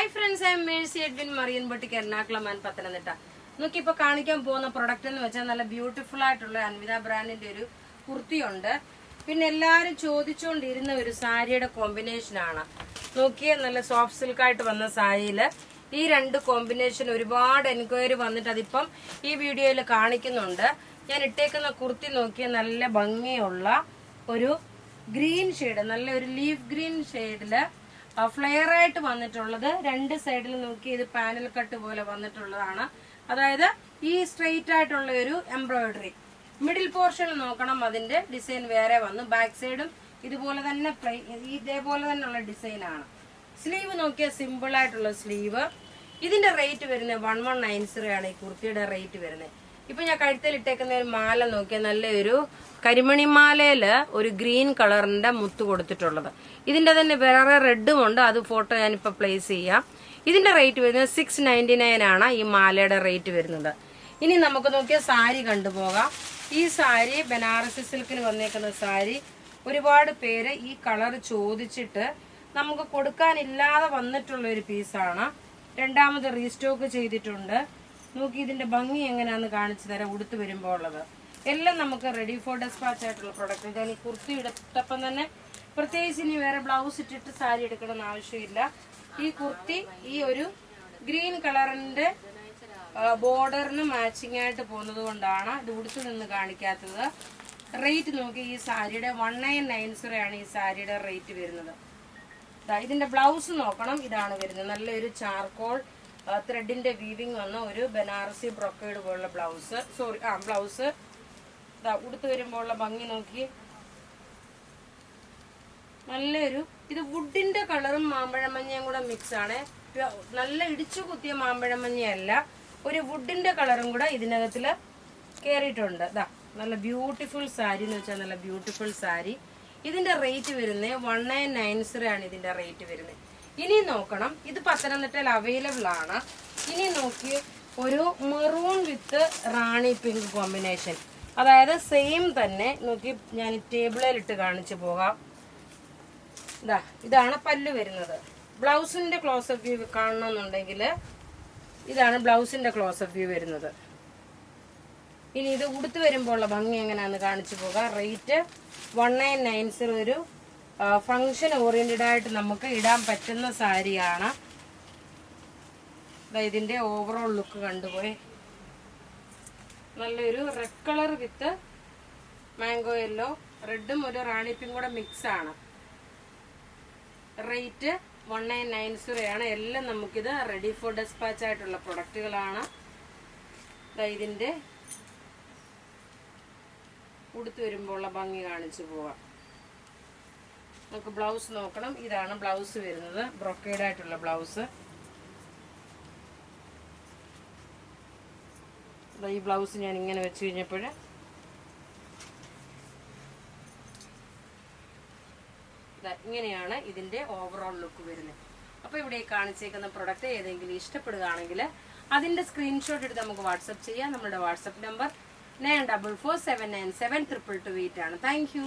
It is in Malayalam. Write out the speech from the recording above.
Hi friends, I am Mercy Edwin മറിയൻപട്ടിക്ക് എറണാകുളം ആൻഡ് പത്തനംതിട്ട. നമുക്കിപ്പോൾ കാണിക്കാൻ പോകുന്ന പ്രൊഡക്റ്റ് എന്ന് വെച്ചാൽ നല്ല ബ്യൂട്ടിഫുൾ ആയിട്ടുള്ള അൻവിത ബ്രാൻഡിന്റെ ഒരു കുർത്തിയുണ്ട്. പിന്നെ എല്ലാവരും ചോദിച്ചുകൊണ്ടിരുന്ന ഒരു സാരിയുടെ കോമ്പിനേഷനാണ്. നോക്കിയേ, നല്ല സോഫ്റ്റ് സിൽക്കായിട്ട് വന്ന സാരിയിൽ ഈ രണ്ട് കോമ്പിനേഷൻ ഒരുപാട് എൻക്വയറി വന്നിട്ട് അതിപ്പം ഈ വീഡിയോയിൽ കാണിക്കുന്നുണ്ട്. ഞാൻ ഇട്ടേക്കുന്ന കുർത്തി നോക്കിയ നല്ല ഭംഗിയുള്ള ഒരു ഗ്രീൻ ഷെയ്ഡ്, നല്ല ഒരു ലീഫ് ഗ്രീൻ ഷെയ്ഡില് ഫ്ലെയർ ആയിട്ട് വന്നിട്ടുള്ളത്. രണ്ട് സൈഡിൽ നോക്കി ഇത് പാനൽ കട്ട് പോലെ വന്നിട്ടുള്ളതാണ്. അതായത് ഈ സ്ട്രെയിറ്റ് ആയിട്ടുള്ള ഒരു എംബ്രോയിഡറി. മിഡിൽ പോർഷൻ നോക്കണം, അതിന്റെ ഡിസൈൻ വേറെ വന്നു. ബാക്ക് സൈഡും ഇതുപോലെ തന്നെ ഇതേപോലെ തന്നെയുള്ള ഡിസൈനാണ്. സ്ലീവ് നോക്കിയാൽ സിമ്പിൾ ആയിട്ടുള്ള സ്ലീവ്. ഇതിന്റെ റേറ്റ് വരുന്നത് 1190 ആണ് ഈ കുർത്തിയുടെ റേറ്റ് വരുന്നത്. ഇപ്പൊ ഞാൻ കഴുത്തിൽ ഇട്ടേക്കുന്ന ഒരു മാല നോക്കിയാൽ നല്ലൊരു കരിമണിമാലയില് ഒരു ഗ്രീൻ കളറിന്റെ മുത്ത് കൊടുത്തിട്ടുള്ളത്. ഇതിന്റെ തന്നെ വേറെ റെഡും ഉണ്ട്, അത് ഫോട്ടോ ഞാനിപ്പോ പ്ലേസ് ചെയ്യാം. ഇതിന്റെ റേറ്റ് വരുന്നത് 699 ആണ് ഈ മാലയുടെ റേറ്റ് വരുന്നത്. ഇനി നമുക്ക് നോക്കിയാൽ സാരി കണ്ടുപോകാം. ഈ സാരി ബനാറസി സിൽക്കിന് വന്നേക്കുന്ന സാരി. ഒരുപാട് പേര് ഈ കളർ ചോദിച്ചിട്ട് നമുക്ക് കൊടുക്കാനില്ലാതെ വന്നിട്ടുള്ള ഒരു പീസാണ്. രണ്ടാമത് റീസ്റ്റോക്ക് ചെയ്തിട്ടുണ്ട്. നോക്കി ഇതിന്റെ ഭംഗി എങ്ങനെയാന്ന് കാണിച്ചു തരാം. ഉടുത്ത് വരുമ്പോൾ ഉള്ളത് എല്ലാം നമുക്ക് റെഡി ഫോർ ഡെസ്പാച്ച് ആയിട്ടുള്ള പ്രൊഡക്റ്റ്. ഞാൻ ഈ കുർത്തി എടുത്തപ്പം തന്നെ പ്രത്യേകിച്ച് ഇനി വേറെ ബ്ലൗസ് ഇട്ടിട്ട് സാരി എടുക്കണമെന്ന് ആവശ്യമില്ല. ഈ കുർത്തി ഈ ഒരു ഗ്രീൻ കളറിന്റെ ബോർഡറിന് മാച്ചിങ് ആയിട്ട് പോകുന്നത് കൊണ്ടാണ് ഇത് ഉടുത്ത് നിന്ന് കാണിക്കാത്തത്. റേറ്റ് നോക്കി ഈ സാരിയുടെ 1990 ആണ് ഈ സാരിയുടെ റേറ്റ് വരുന്നത്. ഇതിന്റെ ബ്ലൗസ് നോക്കണം, ഇതാണ് വരുന്നത്. നല്ലൊരു ചാർക്കോൾ ത്രെഡിന്റെ വീവിങ് വന്ന ഒരു ബനാറസി ബ്രൊക്കേഡ് പോലുള്ള ബ്ലൗസ്. ബ്ലൗസ് ഉടുത്ത് വരുമ്പോൾ ഉള്ള ഭംഗി നോക്കി. നല്ലൊരു ഇത് വുഡിന്റെ കളറും മാമ്പഴമഞ്ഞയും കൂടെ മിക്സ് ആണ്. നല്ല ഇടിച്ചു കുത്തിയ മാമ്പഴമഞ്ഞയല്ല, ഒരു വുഡിന്റെ കളറും കൂടെ ഇതിനകത്തില് കേറിയിട്ടുണ്ട്. നല്ല ബ്യൂട്ടിഫുൾ സാരി എന്ന് വെച്ചാൽ നല്ല ബ്യൂട്ടിഫുൾ സാരി. ഇതിന്റെ റേറ്റ് വരുന്നത് 1990 ആണ് ഇതിന്റെ റേറ്റ് വരുന്നത്. ഇനി നോക്കണം, ഇത് പത്തനംതിട്ടയിൽ അവൈലബിൾ ആണ്. ഇനി നോക്കി ഒരു മെറൂൺ വിത്ത് റാണി പിങ്ക് കോമ്പിനേഷൻ. അതായത് സെയിം തന്നെ നോക്കി ഞാൻ ടേബിളിൽ ഇട്ട് കാണിച്ചു പോകാം. ഇതാണ് പല്ല് വരുന്നത്. ബ്ലൗസിന്റെ ക്ലോസപ്പ് വ്യൂ കാണണമെന്നുണ്ടെങ്കിൽ ഇതാണ് ബ്ലൗസിന്റെ ക്ലോസപ്പ് വ്യൂ വരുന്നത്. ഇനി ഇത് ഉടുത്ത് വരുമ്പോൾ ഉള്ള ഭംഗി എങ്ങനെയാന്ന് കാണിച്ചു പോകാം. റേറ്റ് 1990. ഒരു ഫങ്ഷൻ ഓറിയന്റഡ് ആയിട്ട് നമുക്ക് ഇടാൻ പറ്റുന്ന സാരിയാണ്. ഇതിന്റെ ഓവറോൾ ലുക്ക് കണ്ടുപോയി. നല്ലൊരു red colour with mango yellow, റെഡും ഒരു റാണി പിങ്കും കൂടെ മിക്സ് ആണ്. റേറ്റ് 1990 ആണ്. എല്ലാം നമുക്കിത് റെഡി ഫോർ ഡെസ്പാച്ച് ആയിട്ടുള്ള പ്രൊഡക്റ്റുകളാണ്. ഇതിന്റെ ഉടുത്ത് വരുമ്പോൾ ഉള്ള ഭംഗി കാണിച്ചു പോവാം. നമുക്ക് ബ്ലൗസ് നോക്കണം, ഇതാണ് ബ്ലൗസ് വരുന്നത്. ബ്രൊക്കേഡ് ആയിട്ടുള്ള ബ്ലൗസ്. ഈ ബ്ലൗസ് ഞാൻ ഇങ്ങനെ വെച്ച് കഴിഞ്ഞപ്പോൾ ഇങ്ങനെയാണ് ഇതിന്റെ ഓവറോൾ ലുക്ക് വരുന്നത്. അപ്പൊ ഇവിടെ കാണിച്ചേക്കുന്ന പ്രൊഡക്റ്റ് ഏതെങ്കിലും ഇഷ്ടപ്പെടുകയാണെങ്കിൽ അതിന്റെ സ്ക്രീൻഷോട്ട് എടുത്ത് നമുക്ക് വാട്സപ്പ് ചെയ്യാം. നമ്മുടെ വാട്സപ്പ് നമ്പർ 9447972228 ആണ്. Thank you.